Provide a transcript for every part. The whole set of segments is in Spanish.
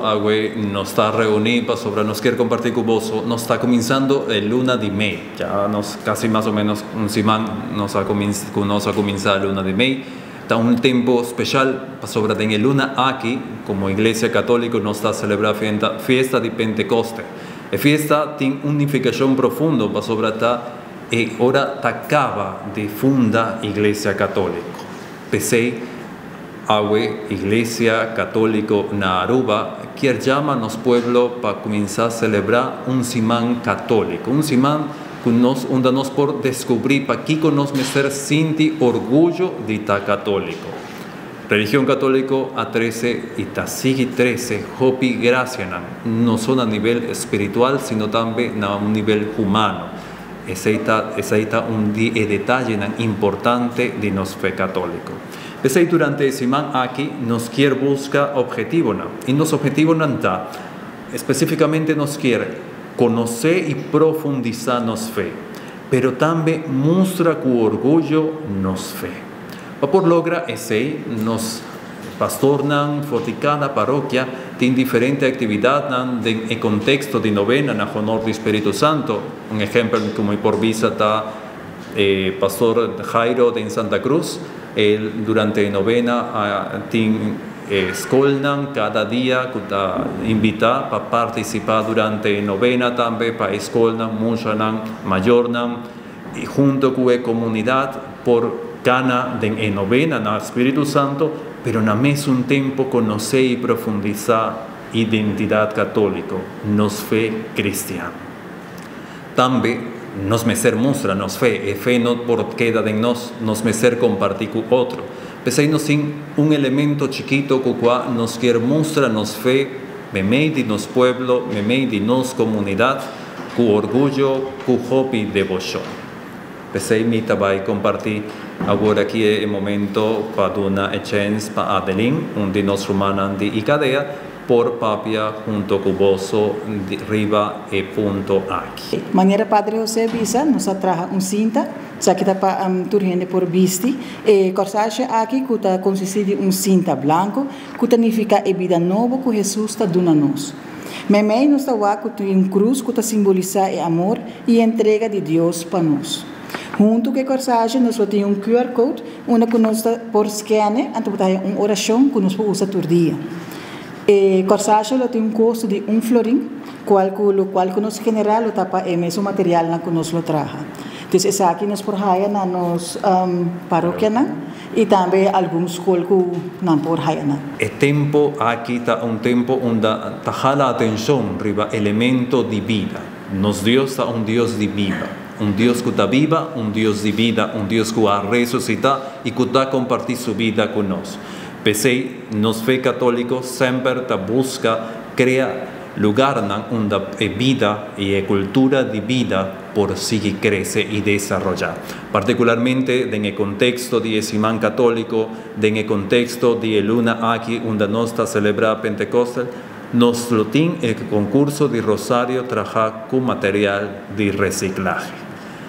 Agüe nos está reunido sobre nos quiere compartir con vos, nos está comenzando el luna de May, ya nos casi más o menos un semana nos ha comenzado el luna de May. Está un tiempo especial sobre en el luna aquí, como Iglesia Católica nos está celebrando fiesta de Pentecoste. La fiesta tiene unificación profunda sobre esta y ahora acaba de fundar Iglesia Católica. Pensé Agüe, Iglesia Católica na Aruba, que llama a los pueblos para comenzar a celebrar un simán católico, un simán donde nos por descubrir para que nos meter sinti orgullo de estar católico. Religión católica a 13 y ta sigue 13, hopi gracia, no solo a nivel espiritual, sino también a un nivel humano. Ese es un detalle importante de nuestra fe católico. Durante el semana aquí nos quiere buscar objetivos, y los objetivos está específicamente nos quiere conocer y profundizar nuestra fe, pero también mostrar con orgullo nuestra fe. Por lograr ese, nos pastornan por cada parroquia tiene diferentes actividades en el contexto de novena en honor del Espíritu Santo. Un ejemplo como por vista está Pastor Jairo de Santa Cruz. Durante la novena escolnan cada día invita para participar durante la novena también para escolnan, muchanan, mayornan y junto con la comunidad por gana de la novena en el Espíritu Santo, pero al mismo tiempo conocer y profundizar identidad católica, nos fe cristiana. También nos meser muestra nos fe, fe no por queda de nos meser compartir con otro. Pues nos sin un elemento chiquito que nos quiere mostrar nos fe, me de nos pueblo, me de nos comunidad, con orgullo, con hope y devoción. Pues me va a compartir ahora aquí el momento para una chance para Adeline, un de nos romanos de Icadea, por papia junto con Boso Riva e punto aquí. Maneira Padre José Bisa nos atraja cinta, já que está para turgente por visti, e corsagem aqui que está consiste de cinta branco, que significa a vida nova que Jesus está dando a nós. Memei nos está que cruz que está simboliza o amor e entrega de Deus para nós. Junto com a corsagem nós tem QR Code, onde que nós está por scanner, então tem uma oração que nós podemos usar todo dia. E corsagem tem custo de $1, lo qual que nos general lo tapa o mesmo material na que nos lo traja. Então essa aqui nos por haya na nos paróquia e também alguns escolas que não por haya na. O tempo aqui está tempo onde está jala atenção riba elemento de vida. Nos Deus está Deus de vida. Deus que está viva, Deus de vida, Deus que va resucitar e que está compartir sua vida conosco. Pensei, nos fe católicos sempre busca crear lugar onde a vida e a cultura de vida por seguir crece y desarrollar. Particularmente en el contexto de Simán católico, en el contexto de luna aquí, donde nos está celebrando Pentecostes, nos lo tiene el concurso de Rosario trabajar con material de reciclaje.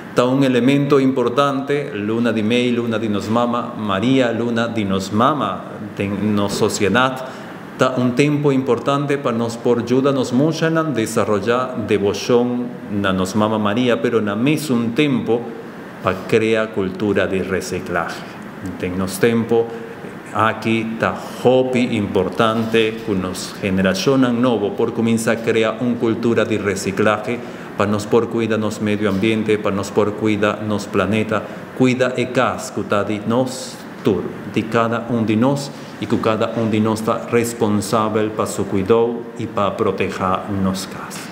Está un elemento importante, luna de May, luna de nos mama, María, luna de nos mama, en nos sociedad, está un tiempo importante para nos por ayuda nos mucho a desarrollar devoción na nos mama María, pero na mismo tiempo para crear cultura de reciclaje. En nos tiempo aquí está hobby importante que nos generación nuevo por comenzar a crear una cultura de reciclaje para nos por cuidar nos medio ambiente, para nos por cuidar nos planeta, cuida e cas que está de nos tur, de cada uno de nos y que cada uno de nos está responsable para su cuidado y para proteger nos cas.